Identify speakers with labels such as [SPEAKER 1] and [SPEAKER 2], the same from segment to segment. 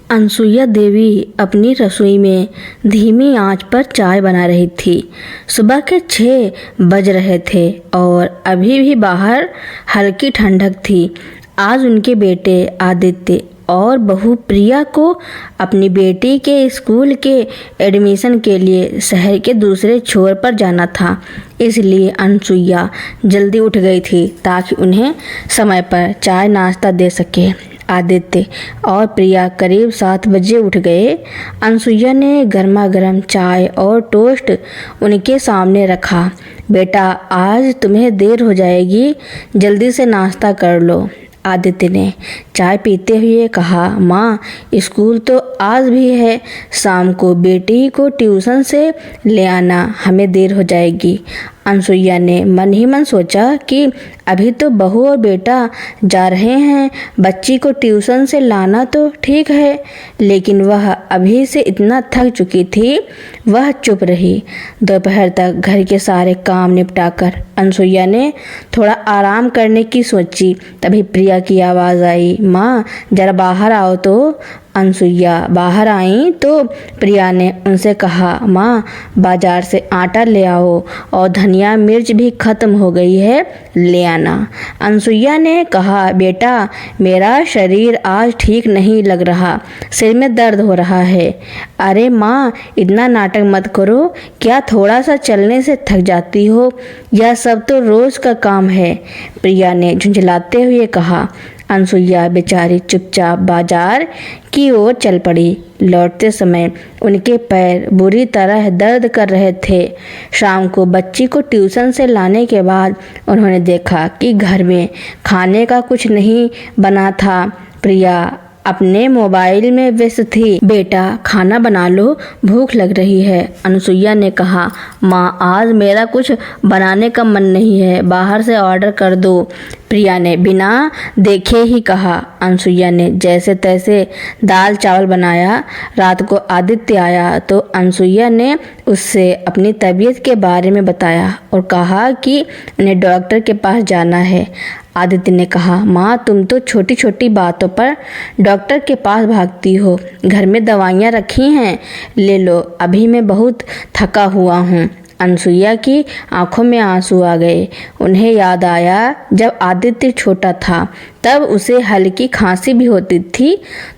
[SPEAKER 1] अनसुईया देवी अपनी रसोई में धीमी आंच पर चाय बना रही थी। सुबह के 6 बज रहे थे और अभी भी बाहर हल्की ठंडक थी। आज उनके बेटे आदित्य और बहू प्रिया को अपनी बेटी के स्कूल के एडमिशन के लिए शहर के दूसरे छोर पर जाना था, इसलिए अनसुईया जल्दी उठ गई थी ताकि उन्हें समय पर चाय नाश्ता दे सके। आदित्य और प्रिया करीब 7 बजे उठ गए। अनसुईया ने गर्मा गर्म चाय और टोस्ट उनके सामने रखा। बेटा, आज तुम्हें देर हो जाएगी, जल्दी से नाश्ता कर लो। आदित्य ने चाय पीते हुए कहा, माँ, स्कूल तो आज भी है, शाम को बेटी को ट्यूशन से ले आना, हमें देर हो जाएगी। अनसुईया ने मन ही मन सोचा कि अभी तो बहू और बेटा जा रहे हैं, बच्ची को ट्यूशन से लाना तो ठीक है, लेकिन वह अभी से इतना थक चुकी थी। वह चुप रही। दोपहर तक घर के सारे काम निपटाकर अनसुईया ने थोड़ा आराम करने की सोची। तभी प्रिया की आवाज़ आई, माँ, जरा बाहर आओ तो। अनसुईया बाहर आई तो प्रिया ने उनसे कहा, माँ, बाजार से आटा ले आओ और धनिया मिर्च भी खत्म हो गई है, ले आना। अनसुईया ने कहा, बेटा, मेरा शरीर आज ठीक नहीं लग रहा, सिर में दर्द हो रहा है। अरे माँ, इतना नाटक मत करो, क्या थोड़ा सा चलने से थक जाती हो? यह सब तो रोज का काम है, प्रिया ने झुंझलाते हुए कहा। अनसुईया बेचारी चुपचाप बाजार की ओर चल पड़ी। लौटते समय उनके पैर बुरी तरह दर्द कर रहे थे। शाम को बच्ची को ट्यूशन से लाने के बाद उन्होंने देखा कि घर में खाने का कुछ नहीं बना था। प्रिया अपने मोबाइल में व्यस्त थी। बेटा, खाना बना लो, भूख लग रही है। अनसुईया ने कहा, माँ, आज मेरा कुछ बनाने का मन नहीं है, बाहर से ऑर्डर कर दो, प्रिया ने बिना देखे ही कहा। अनसुईया ने जैसे तैसे दाल चावल बनाया। रात को आदित्य आया तो अनसुईया ने उससे अपनी तबीयत के बारे में बताया और कहा कि उन्हें डॉक्टर के पास जाना है। आदित्य ने कहा, माँ, तुम तो छोटी छोटी बातों पर डॉक्टर के पास भागती हो, घर में दवाइयाँ रखी हैं, ले लो, अभी मैं बहुत थका हुआ हूँ। अनसुईया की आंखों में आंसू आ गए। उन्हें याद आया जब आदित्य छोटा था तब उसे हल्की खांसी भी होती थी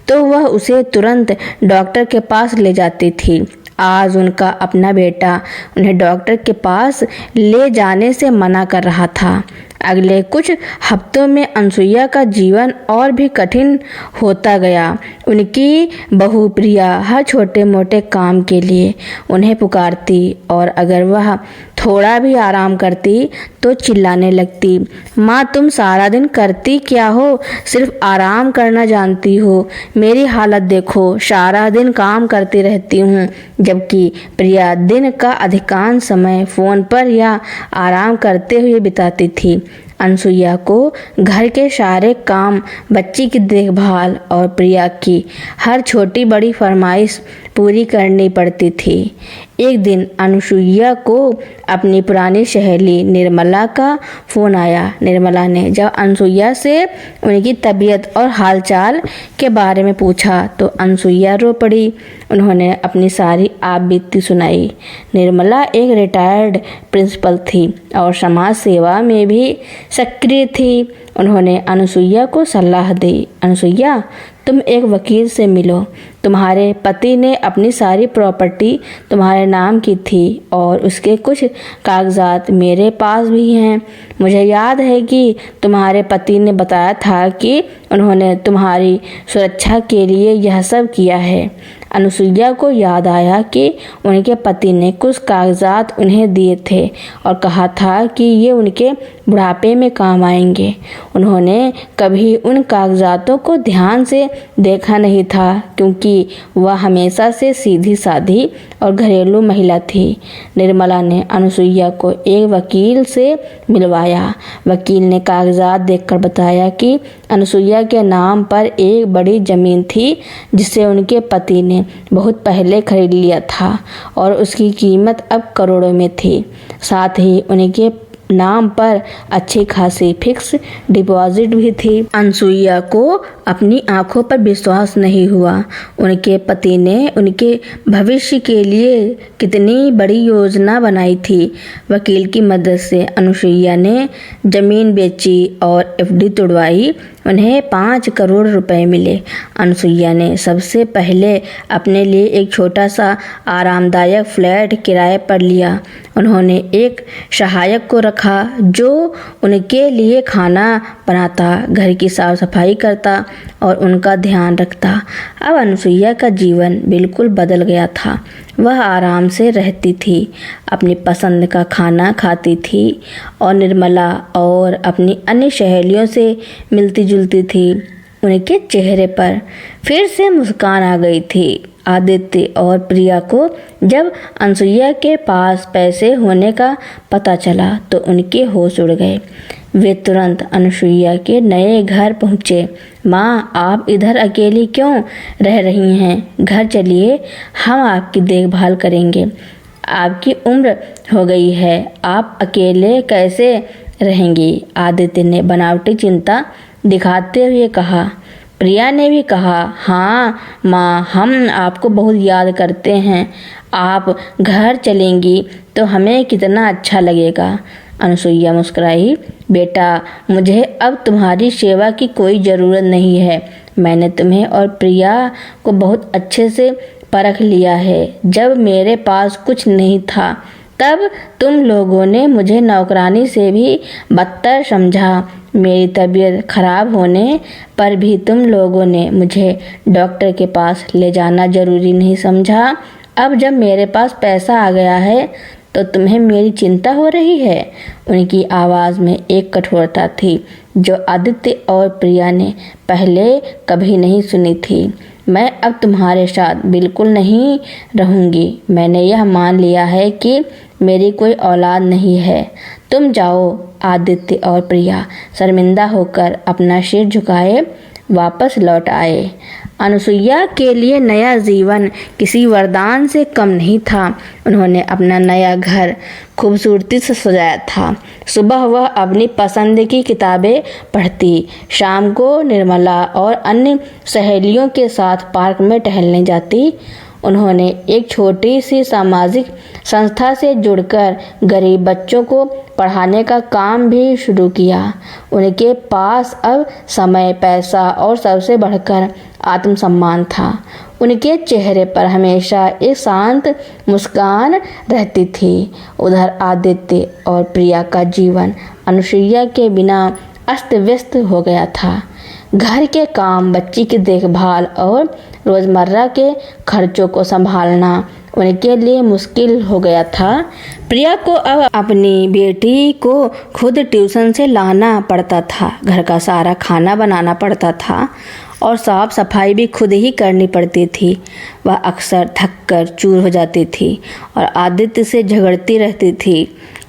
[SPEAKER 1] तो वह उसे तुरंत डॉक्टर के पास ले जाती थी। आज उनका अपना बेटा उन्हें डॉक्टर के पास ले जाने से मना कर रहा था। अगले कुछ हफ्तों में अनसुईया का जीवन और भी कठिन होता गया। उनकी बहू प्रिया हर छोटे मोटे काम के लिए उन्हें पुकारती और अगर वह थोड़ा भी आराम करती तो चिल्लाने लगती, माँ, तुम सारा दिन करती क्या हो, सिर्फ आराम करना जानती हो, मेरी हालत देखो, सारा दिन काम करती रहती हूँ। जबकि प्रिया दिन का अधिकांश समय फ़ोन पर या आराम करते हुए बिताती थी। अनसुईया को घर के सारे काम, बच्ची की देखभाल और प्रिया की हर छोटी बड़ी फरमाइश पूरी करनी पड़ती थी। एक दिन अनसुईया को अपनी पुरानी सहेली निर्मला का फ़ोन आया। निर्मला ने जब अनसुईया से उनकी तबीयत और हालचाल के बारे में पूछा तो अनसुईया रो पड़ी। उन्होंने अपनी सारी आप बीती सुनाई। निर्मला एक रिटायर्ड प्रिंसिपल थी और समाज सेवा में भी सक्रिय थी। उन्होंने अनसुईया को सलाह दी, अनसुईया, तुम एक वकील से मिलो। तुम्हारे पति ने अपनी सारी प्रॉपर्टी तुम्हारे नाम की थी और उसके कुछ कागजात मेरे पास भी हैं। मुझे याद है कि तुम्हारे पति ने बताया था कि उन्होंने तुम्हारी सुरक्षा के लिए यह सब किया है। अनसुईया को याद आया कि उनके पति ने कुछ कागजात उन्हें दिए थे और कहा था कि ये उनके बुढ़ापे में काम आएंगे। उन्होंने कभी उन कागजातों को ध्यान से देखा नहीं था क्योंकि वह हमेशा से सीधी साधी और घरेलू महिला थी। निर्मला ने अनसुईया को एक वकील से मिलवाया। वकील ने कागजात देखकर बताया कि अनसुईया के नाम पर एक बड़ी ज़मीन थी जिसे उनके पति ने बहुत पहले खरीद लिया था और उसकी कीमत अब करोड़ों में थी। साथ ही उनके नाम पर अच्छी खासी फिक्स डिपॉजिट भी थी। अनसुईया को अपनी आंखों पर विश्वास नहीं हुआ। उनके पति ने उनके भविष्य के लिए कितनी बड़ी योजना बनाई थी। वकील की मदद से अनुसुईया ने जमीन बेची और एफडी तुड़वाई। उन्हें 5 करोड़ रुपए मिले। अनुसुईया ने सबसे पहले अपने लिए एक छोटा सा आरामदायक फ्लैट किराए पर लिया। उन्होंने एक सहायक को रखा जो उनके लिए खाना बनाता, घर की साफ सफाई करता और उनका ध्यान रखता। अब अनुसुईया का जीवन बिल्कुल बदल गया था। वह आराम से रहती थी, अपनी पसंद का खाना खाती थी और निर्मला और अपनी अन्य सहेलियों से मिलती जुलती थी। उनके चेहरे पर फिर से मुस्कान आ गई थी। आदित्य और प्रिया को जब अनसुईया के पास पैसे होने का पता चला तो उनके होश उड़ गए। वे तुरंत अनसुईया के नए घर पहुँचे। माँ, आप इधर अकेली क्यों रह रही हैं? घर चलिए, हम आपकी देखभाल करेंगे। आपकी उम्र हो गई है, आप अकेले कैसे रहेंगी? आदित्य ने बनावटी चिंता दिखाते हुए कहा। प्रिया ने भी कहा, हाँ माँ, हम आपको बहुत याद करते हैं। आप घर चलेंगी तो हमें कितना अच्छा लगेगा। अनुसुईया मुस्कुराई। बेटा, मुझे अब तुम्हारी सेवा की कोई ज़रूरत नहीं है। मैंने तुम्हें और प्रिया को बहुत अच्छे से परख लिया है। जब मेरे पास कुछ नहीं था तब तुम लोगों ने मुझे नौकरानी से भी बदतर समझा। मेरी तबीयत खराब होने पर भी तुम लोगों ने मुझे डॉक्टर के पास ले जाना जरूरी नहीं समझा। अब जब मेरे पास पैसा आ गया है तो तुम्हें मेरी चिंता हो रही है। उनकी आवाज़ में एक कठोरता थी जो आदित्य और प्रिया ने पहले कभी नहीं सुनी थी। मैं अब तुम्हारे साथ बिल्कुल नहीं रहूँगी। मैंने यह मान लिया है कि मेरी कोई औलाद नहीं है। तुम जाओ। आदित्य और प्रिया शर्मिंदा होकर अपना सिर झुकाए वापस लौट आए। अनुसुईया के लिए नया जीवन किसी वरदान से कम नहीं था। उन्होंने अपना नया घर खूबसूरती से सजाया था। सुबह वह अपनी पसंद की किताबें पढ़ती, शाम को निर्मला और अन्य सहेलियों के साथ पार्क में टहलने जाती। उन्होंने एक छोटी सी सामाजिक संस्था से जुड़कर गरीब बच्चों को पढ़ाने का काम भी शुरू किया। उनके पास अब समय, पैसा और सबसे बढ़कर आत्मसम्मान था। उनके चेहरे पर हमेशा एक शांत मुस्कान रहती थी। उधर आदित्य और प्रिया का जीवन अनुसुईया के बिना अस्त व्यस्त हो गया था। घर के काम, बच्ची की देखभाल और रोज़मर्रा के खर्चों को संभालना उनके लिए मुश्किल हो गया था। प्रिया को अब अपनी बेटी को खुद ट्यूशन से लाना पड़ता था, घर का सारा खाना बनाना पड़ता था और साफ सफाई भी खुद ही करनी पड़ती थी। वह अक्सर थककर चूर हो जाती थी और आदित्य से झगड़ती रहती थी।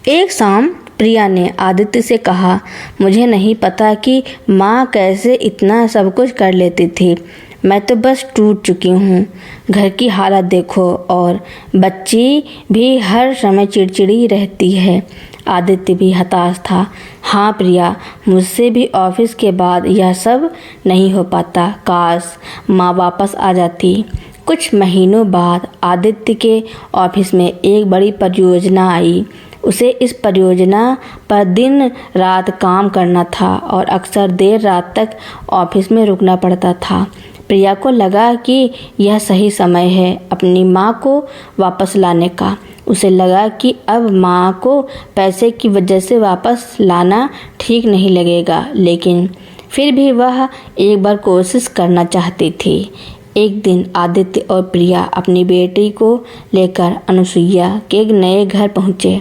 [SPEAKER 1] एक शाम प्रिया ने आदित्य से कहा, मुझे नहीं पता कि माँ कैसे इतना सब कुछ कर लेती थी। मैं तो बस टूट चुकी हूँ। घर की हालत देखो और बच्ची भी हर समय चिड़चिड़ी रहती है। आदित्य भी हताश था। हाँ प्रिया, मुझसे भी ऑफिस के बाद यह सब नहीं हो पाता। काश माँ वापस आ जाती। कुछ महीनों बाद आदित्य के ऑफिस में एक बड़ी परियोजना आई। उसे इस परियोजना पर दिन रात काम करना था और अक्सर देर रात तक ऑफिस में रुकना पड़ता था। प्रिया को लगा कि यह सही समय है अपनी माँ को वापस लाने का। उसे लगा कि अब माँ को पैसे की वजह से वापस लाना ठीक नहीं लगेगा, लेकिन फिर भी वह एक बार कोशिश करना चाहती थी। एक दिन आदित्य और प्रिया अपनी बेटी को लेकर अनुसुईया के एक नए घर पहुँचे।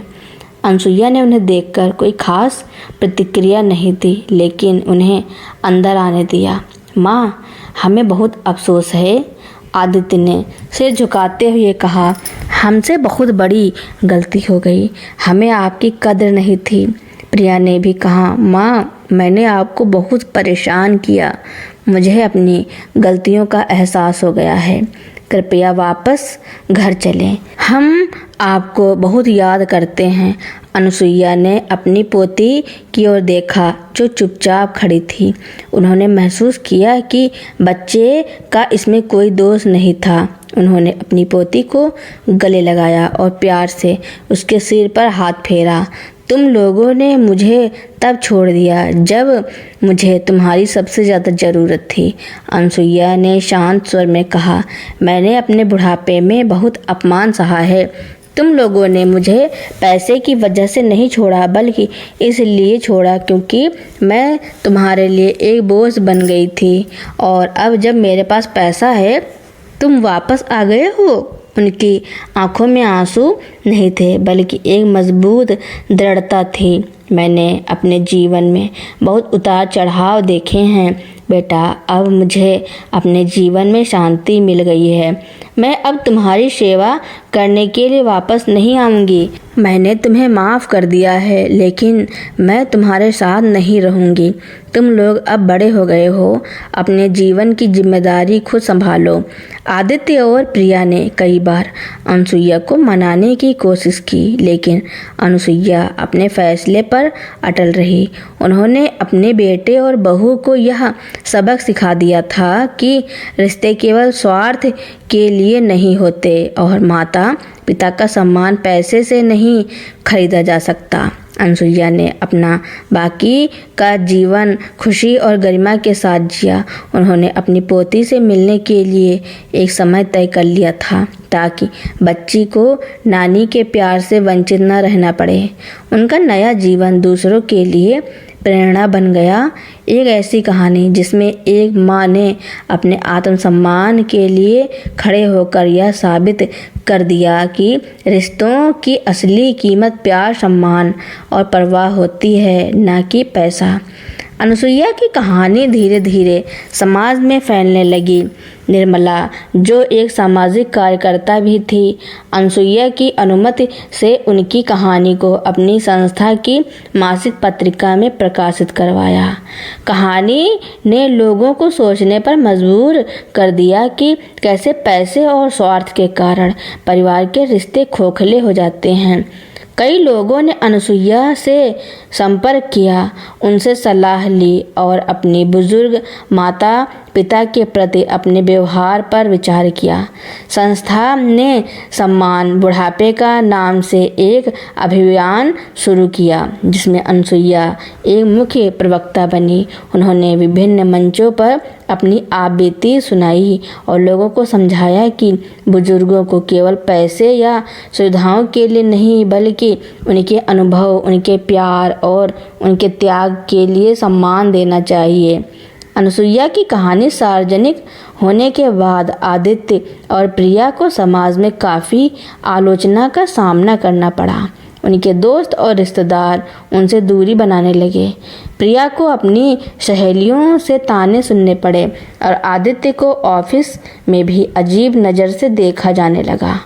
[SPEAKER 1] अनुसुईया ने उन्हें देखकर कोई खास प्रतिक्रिया नहीं दी, लेकिन उन्हें अंदर आने दिया। माँ, हमें बहुत अफसोस है, आदित्य ने सिर झुकाते हुए कहा। हमसे बहुत बड़ी गलती हो गई। हमें आपकी कदर नहीं थी। प्रिया ने भी कहा, माँ, मैंने आपको बहुत परेशान किया। मुझे अपनी गलतियों का एहसास हो गया है। कृपया वापस घर चलें। हम आपको बहुत याद करते हैं। अनुसुईया ने अपनी पोती की ओर देखा जो चुपचाप खड़ी थी। उन्होंने महसूस किया कि बच्चे का इसमें कोई दोष नहीं था। उन्होंने अपनी पोती को गले लगाया और प्यार से उसके सिर पर हाथ फेरा। तुम लोगों ने मुझे तब छोड़ दिया जब मुझे तुम्हारी सबसे ज़्यादा ज़रूरत थी, अनुसुईया ने शांत स्वर में कहा। मैंने अपने बुढ़ापे में बहुत अपमान सहा है। तुम लोगों ने मुझे पैसे की वजह से नहीं छोड़ा, बल्कि इसलिए छोड़ा क्योंकि मैं तुम्हारे लिए एक बोझ बन गई थी। और अब जब मेरे पास पैसा है, तुम वापस आ गए हो। उनकी आंखों में आंसू नहीं थे, बल्कि एक मजबूत दृढ़ता थी। मैंने अपने जीवन में बहुत उतार चढ़ाव देखे हैं बेटा, अब मुझे अपने जीवन में शांति मिल गई है। मैं अब तुम्हारी सेवा करने के लिए वापस नहीं आऊँगी। मैंने तुम्हें माफ़ कर दिया है, लेकिन मैं तुम्हारे साथ नहीं रहूँगी। तुम लोग अब बड़े हो गए हो, अपने जीवन की जिम्मेदारी खुद संभालो। आदित्य और प्रिया ने कई बार अनुसुईया को मनाने की कोशिश की, लेकिन अनुसुईया अपने फैसले पर अटल रही। उन्होंने अपने बेटे और बहू को यह सबक सिखा दिया था कि रिश्ते केवल स्वार्थ के लिए नहीं होते और माता पिता का सम्मान पैसे से नहीं खरीदा जा सकता। अनुसुईया ने अपना बाकी का जीवन खुशी और गरिमा के साथ जिया। उन्होंने अपनी पोती से मिलने के लिए एक समय तय कर लिया था ताकि बच्ची को नानी के प्यार से वंचित न रहना पड़े। उनका नया जीवन दूसरों के लिए प्रेरणा बन गया। एक ऐसी कहानी जिसमें एक माँ ने अपने आत्मसम्मान के लिए खड़े होकर यह साबित कर दिया कि रिश्तों की असली कीमत प्यार, सम्मान और परवाह होती है, न कि पैसा। अनुसुईया की कहानी धीरे धीरे समाज में फैलने लगी। निर्मला, जो एक सामाजिक कार्यकर्ता भी थी, अनुसुईया की अनुमति से उनकी कहानी को अपनी संस्था की मासिक पत्रिका में प्रकाशित करवाया। कहानी ने लोगों को सोचने पर मजबूर कर दिया कि कैसे पैसे और स्वार्थ के कारण परिवार के रिश्ते खोखले हो जाते हैं। कई लोगों ने अनुसुईया से संपर्क किया, उनसे सलाह ली और अपनी बुजुर्ग माता पिता के प्रति अपने व्यवहार पर विचार किया। संस्था ने सम्मान बुढ़ापे का नाम से एक अभियान शुरू किया, जिसमें अनुसुईया एक मुख्य प्रवक्ता बनी। उन्होंने विभिन्न मंचों पर अपनी आपबीती सुनाई और लोगों को समझाया कि बुजुर्गों को केवल पैसे या सुविधाओं के लिए नहीं, बल्कि उनके अनुभव, उनके प्यार और उनके त्याग के लिए सम्मान देना चाहिए। अनुसुईया की कहानी सार्वजनिक होने के बाद आदित्य और प्रिया को समाज में काफ़ी आलोचना का सामना करना पड़ा। उनके दोस्त और रिश्तेदार उनसे दूरी बनाने लगे। प्रिया को अपनी सहेलियों से ताने सुनने पड़े और आदित्य को ऑफिस में भी अजीब नज़र से देखा जाने लगा।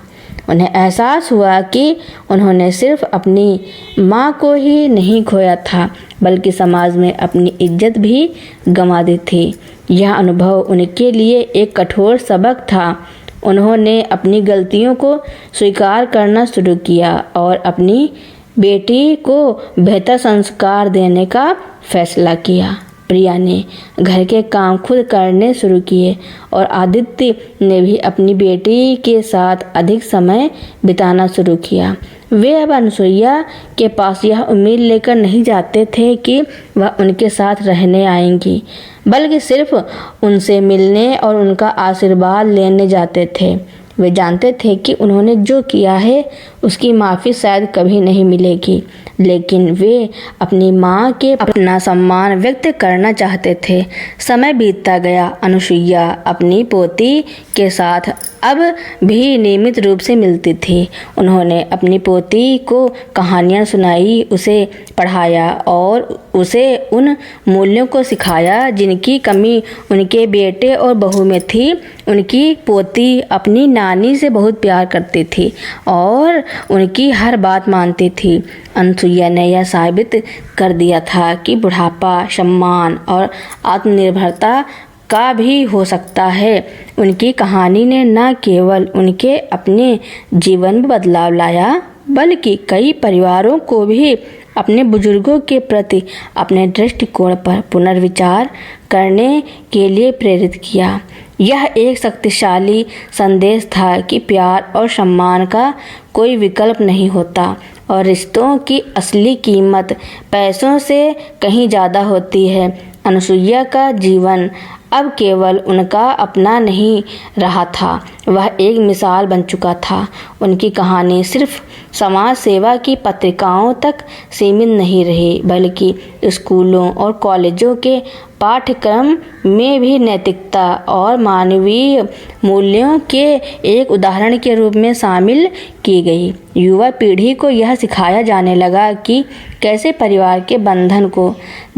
[SPEAKER 1] उन्हें एहसास हुआ कि उन्होंने सिर्फ अपनी माँ को ही नहीं खोया था, बल्कि समाज में अपनी इज्जत भी गंवा दी थी। यह अनुभव उनके लिए एक कठोर सबक था। उन्होंने अपनी गलतियों को स्वीकार करना शुरू किया और अपनी बेटी को बेहतर संस्कार देने का फैसला किया। प्रिया ने घर के काम खुद करने शुरू किए और आदित्य ने भी अपनी बेटी के साथ अधिक समय बिताना शुरू किया। वे अब अनुसुईया के पास यह उम्मीद लेकर नहीं जाते थे कि वह उनके साथ रहने आएंगी, बल्कि सिर्फ उनसे मिलने और उनका आशीर्वाद लेने जाते थे। वे जानते थे कि उन्होंने जो किया है उसकी माफ़ी शायद कभी नहीं मिलेगी, लेकिन वे अपनी माँ के अपना सम्मान व्यक्त करना चाहते थे। समय बीतता गया। अनुसुईया अपनी पोती के साथ अब भी नियमित रूप से मिलती थी। उन्होंने अपनी पोती को कहानियाँ सुनाई, उसे पढ़ाया और उसे उन मूल्यों को सिखाया जिनकी कमी उनके बेटे और बहू में थी। उनकी पोती अपनी नानी से बहुत प्यार करती थी और उनकी हर बात मानती थी। अनुसुईया ने यह साबित कर दिया था कि बुढ़ापा सम्मान और आत्मनिर्भरता का भी हो सकता है। उनकी कहानी ने न केवल उनके अपने जीवन में बदलाव लाया, बल्कि कई परिवारों को भी अपने बुजुर्गों के प्रति अपने दृष्टिकोण पर पुनर्विचार करने के लिए प्रेरित किया। यह एक शक्तिशाली संदेश था कि प्यार और सम्मान का कोई विकल्प नहीं होता और रिश्तों की असली कीमत पैसों से कहीं ज़्यादा होती है। अनुसुईया का जीवन अब केवल उनका अपना नहीं रहा था, वह एक मिसाल बन चुका था। उनकी कहानी सिर्फ समाज सेवा की पत्रिकाओं तक सीमित नहीं रही, बल्कि स्कूलों और कॉलेजों के पाठ्यक्रम में भी नैतिकता और मानवीय मूल्यों के एक उदाहरण के रूप में शामिल की गई। युवा पीढ़ी को यह सिखाया जाने लगा कि कैसे परिवार के बंधन को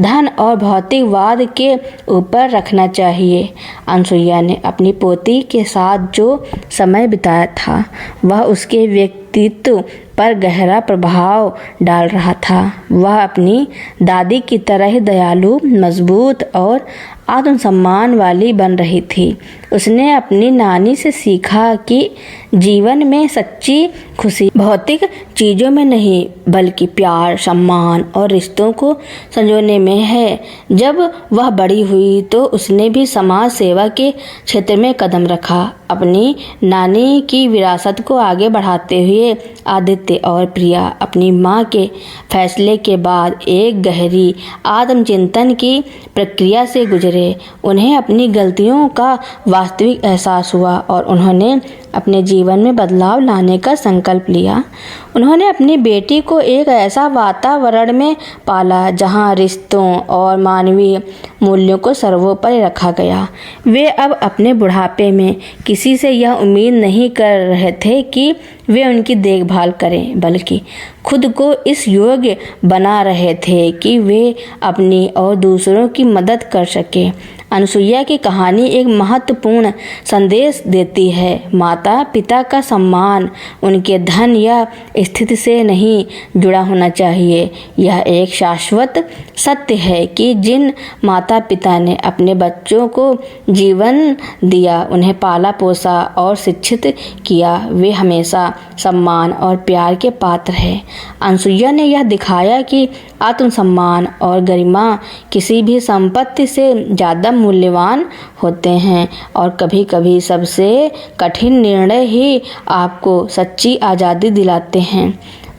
[SPEAKER 1] धन और भौतिकवाद के ऊपर रखना चाहिए। अनुसुईया ने अपनी पोती के साथ जो समय बिताया था वह उसके व्यक्तित्व पर गहरा प्रभाव डाल रहा था। वह अपनी दादी की तरह ही दयालु, मजबूत और आत्मसम्मान वाली बन रही थी। उसने अपनी नानी से सीखा कि जीवन में सच्ची खुशी भौतिक चीज़ों में नहीं, बल्कि प्यार, सम्मान और रिश्तों को संजोने में है। जब वह बड़ी हुई तो उसने भी समाज सेवा के क्षेत्र में कदम रखा। अपनी नानी की विरासत को आगे बढ़ाते हुए आदित्य और प्रिया अपनी माँ के फैसले के बाद एक गहरी आत्मचिंतन की प्रक्रिया से गुजरे। उन्हें अपनी गलतियों का वास्तविक एहसास हुआ और उन्होंने अपने जीवन में बदलाव लाने का संकल्प लिया। उन्होंने अपनी बेटी को एक ऐसा वातावरण में पाला जहां रिश्तों और मानवीय मूल्यों को सर्वोपरि रखा गया। वे अब अपने बुढ़ापे में किसी से यह उम्मीद नहीं कर रहे थे कि वे उनकी देखभाल करें, बल्कि खुद को इस योग्य बना रहे थे कि वे अपनी और दूसरों की मदद कर सके। अनुसुईया की कहानी एक महत्वपूर्ण संदेश देती है। माता पिता का सम्मान उनके धन या स्थिति से नहीं जुड़ा होना चाहिए। यह एक शाश्वत सत्य है कि जिन माता पिता ने अपने बच्चों को जीवन दिया, उन्हें पाला पोसा और शिक्षित किया, वे हमेशा सम्मान और प्यार के पात्र हैं। अनुसुईया ने यह दिखाया कि आत्मसम्मान और गरिमा किसी भी संपत्ति से ज़्यादा मूल्यवान होते हैं और कभी-कभी सबसे कठिन निर्णय ही आपको सच्ची आज़ादी दिलाते हैं।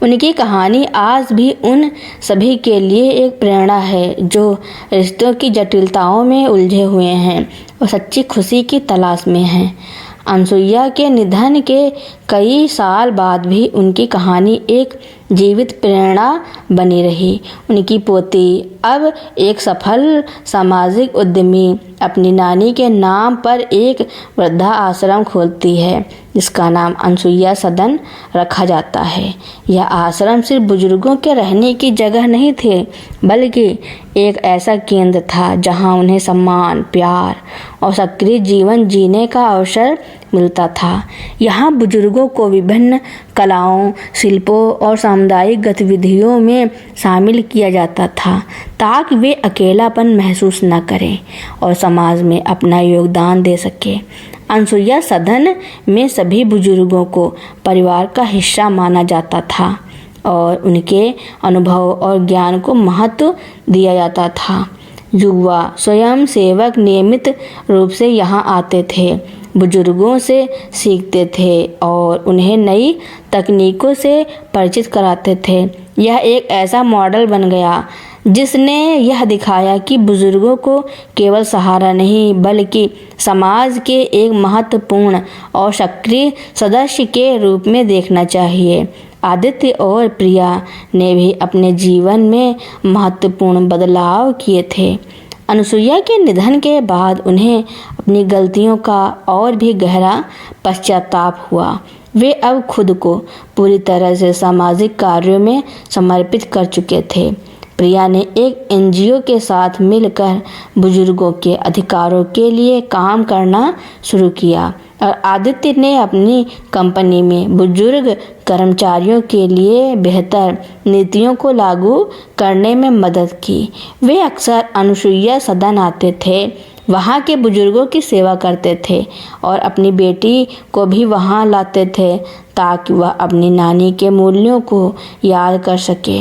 [SPEAKER 1] उनकी कहानी आज भी उन सभी के लिए एक प्रेरणा है जो रिश्तों की जटिलताओं में उलझे हुए हैं और सच्ची खुशी की तलाश में हैं। अनुसुईया के निधन के कई साल बाद भी उनकी कहानी एक जीवित प्रेरणा बनी रही। उनकी पोती अब एक सफल सामाजिक उद्यमी अपनी नानी के नाम पर एक वृद्धा आश्रम खोलती है जिसका नाम अनुसुईया सदन रखा जाता है। यह आश्रम सिर्फ बुजुर्गों के रहने की जगह नहीं थे, बल्कि एक ऐसा केंद्र था जहां उन्हें सम्मान, प्यार और सक्रिय जीवन जीने का अवसर मिलता था। यहाँ बुजुर्गों को विभिन्न कलाओं, शिल्पों और सामुदायिक गतिविधियों में शामिल किया जाता था ताकि वे अकेलापन महसूस न करें और समाज में अपना योगदान दे सके। अनुसुईया सदन में सभी बुजुर्गों को परिवार का हिस्सा माना जाता था और उनके अनुभव और ज्ञान को महत्व दिया जाता था। युवा स्वयं सेवक नियमित रूप से यहाँ आते थे, बुजुर्गों से सीखते थे और उन्हें नई तकनीकों से परिचित कराते थे। यह एक ऐसा मॉडल बन गया जिसने यह दिखाया कि बुजुर्गों को केवल सहारा नहीं, बल्कि समाज के एक महत्वपूर्ण और सक्रिय सदस्य के रूप में देखना चाहिए। आदित्य और प्रिया ने भी अपने जीवन में महत्वपूर्ण बदलाव किए थे। अनुसुईया के निधन के बाद उन्हें अपनी गलतियों का और भी गहरा पश्चाताप हुआ। वे अब खुद को पूरी तरह से सामाजिक कार्यों में समर्पित कर चुके थे। प्रिया ने एक एनजीओ के साथ मिलकर बुजुर्गों के अधिकारों के लिए काम करना शुरू किया और आदित्य ने अपनी कंपनी में बुजुर्ग कर्मचारियों के लिए बेहतर नीतियों को लागू करने में मदद की। वे अक्सर अनुसुईया सदन आते थे, वहाँ के बुजुर्गों की सेवा करते थे और अपनी बेटी को भी वहाँ लाते थे ताकि वह अपनी नानी के मूल्यों को याद कर सके।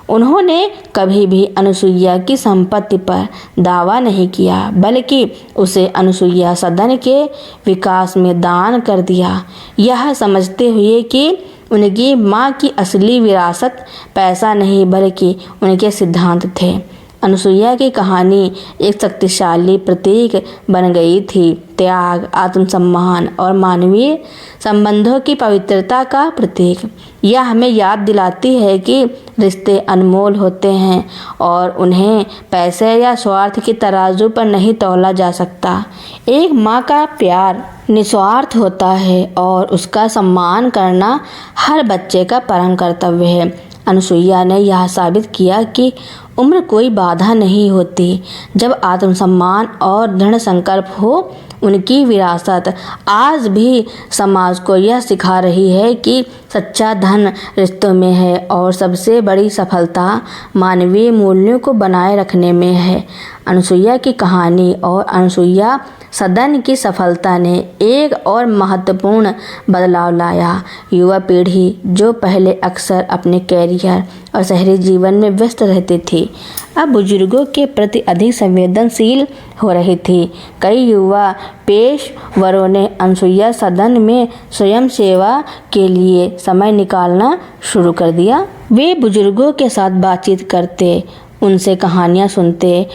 [SPEAKER 1] उन्होंने कभी भी अनुसुईया की संपत्ति पर दावा नहीं किया, बल्कि उसे अनुसुईया सदन के विकास में दान कर दिया, यह समझते हुए कि उनकी माँ की असली विरासत पैसा नहीं बल्कि उनके सिद्धांत थे। अनुसुईया की कहानी एक शक्तिशाली प्रतीक बन गई थी, त्याग, आत्मसम्मान और मानवीय संबंधों की पवित्रता का प्रतीक। यह हमें याद दिलाती है कि रिश्ते अनमोल होते हैं और उन्हें पैसे या स्वार्थ की तराजू पर नहीं तौला जा सकता। एक माँ का प्यार निस्वार्थ होता है और उसका सम्मान करना हर बच्चे का परम कर्तव्य है। अनुसुईया ने यह साबित किया कि उम्र कोई बाधा नहीं होती। जब आत्मसम्मान और दृढ़ संकल्प हो, उनकी विरासत आज भी समाज को यह सिखा रही है कि सच्चा धन रिश्तों में है और सबसे बड़ी सफलता मानवीय मूल्यों को बनाए रखने में है। अनुसुईया की कहानी और अनुसुईया सदन की सफलता ने एक और महत्वपूर्ण बदलाव लाया। युवा पीढ़ी जो पहले अक्सर अपने कैरियर और शहरी जीवन में व्यस्त रहती थी, अब बुजुर्गों के प्रति अधिक संवेदनशील हो रही थी। कई युवा पेशेवरों ने अनुसुईया सदन में स्वयं सेवा के लिए समय निकालना शुरू कर दिया। वे बुजुर्गों के साथ बातचीत करते, उनसे कहानियाँ सुनते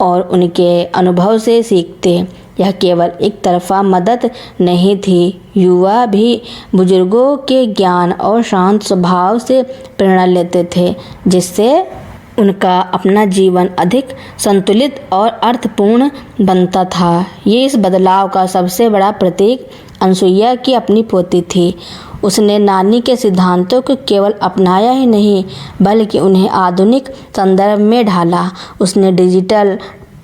[SPEAKER 1] और उनके अनुभव से सीखते। यह केवल एक तरफा मदद नहीं थी, युवा भी बुजुर्गों के ज्ञान और शांत स्वभाव से प्रेरणा लेते थे, जिससे उनका अपना जीवन अधिक संतुलित और अर्थपूर्ण बनता था। ये इस बदलाव का सबसे बड़ा प्रतीक अनुसुईया की अपनी पोती थी। उसने नानी के सिद्धांतों को केवल अपनाया ही नहीं, बल्कि उन्हें आधुनिक संदर्भ में ढाला। उसने डिजिटल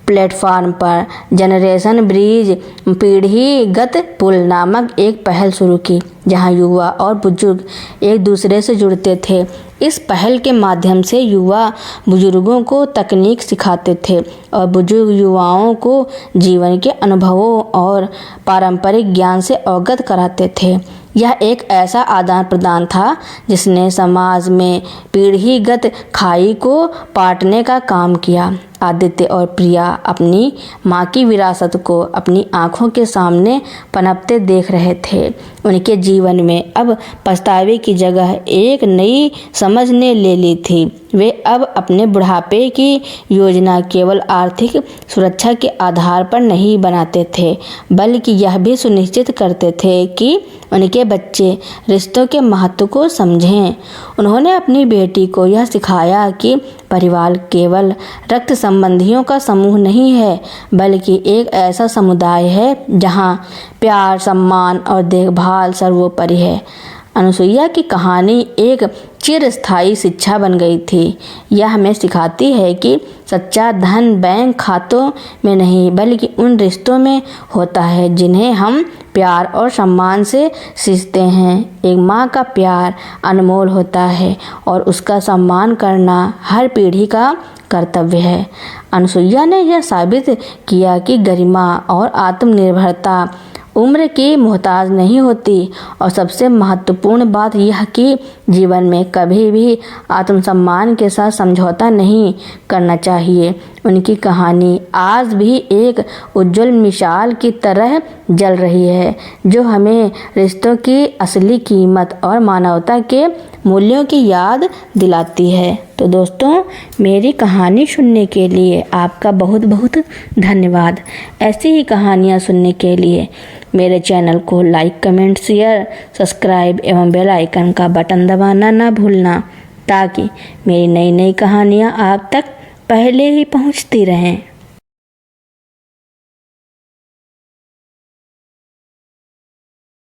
[SPEAKER 1] प्लेटफॉर्म पर जनरेशन ब्रिज पीढ़ीगत पुल नामक एक पहल शुरू की, जहां युवा और बुजुर्ग एक दूसरे से जुड़ते थे। इस पहल के माध्यम से युवा बुजुर्गों को तकनीक सिखाते थे और बुजुर्ग युवाओं को जीवन के अनुभवों और पारंपरिक ज्ञान से अवगत कराते थे। यह एक ऐसा आदान प्रदान था जिसने समाज में पीढ़ीगत खाई को पाटने का काम किया। आदित्य और प्रिया अपनी माँ की विरासत को अपनी आंखों के सामने पनपते देख रहे थे। उनके जीवन में अब पछतावे की जगह एक नई समझ ने ले ली थी। वे अब अपने बुढ़ापे की योजना केवल आर्थिक सुरक्षा के आधार पर नहीं बनाते थे, बल्कि यह भी सुनिश्चित करते थे कि उनके बच्चे रिश्तों के महत्व को समझें। उन्होंने अपनी बेटी को यह सिखाया कि परिवार केवल रक्त संबंधियों का समूह नहीं है, बल्कि एक ऐसा समुदाय है जहां प्यार, सम्मान और देखभाल सर्वोपरि है। अनुसुईया की कहानी एक चिरस्थायी शिक्षा बन गई थी। यह हमें सिखाती है कि सच्चा धन बैंक खातों में नहीं, बल्कि उन रिश्तों में होता है जिन्हें हम प्यार और सम्मान से सींचते हैं। एक माँ का प्यार अनमोल होता है और उसका सम्मान करना हर पीढ़ी का कर्तव्य है। अनुसुईया ने यह साबित किया कि गरिमा और आत्मनिर्भरता उम्र की मोहताज नहीं होती, और सबसे महत्वपूर्ण बात यह कि जीवन में कभी भी आत्मसम्मान के साथ समझौता नहीं करना चाहिए। उनकी कहानी आज भी एक उज्जवल मिसाल की तरह जल रही है, जो हमें रिश्तों की असली कीमत और मानवता के मूल्यों की याद दिलाती है। तो दोस्तों, मेरी कहानी सुनने के लिए आपका बहुत बहुत धन्यवाद। ऐसी ही कहानियाँ सुनने के लिए मेरे चैनल को लाइक, कमेंट, शेयर, सब्सक्राइब एवं बेल आइकन का बटन दबाना ना भूलना, ताकि मेरी नई नई कहानियाँ आप तक पहले ही पहुँचती रहें।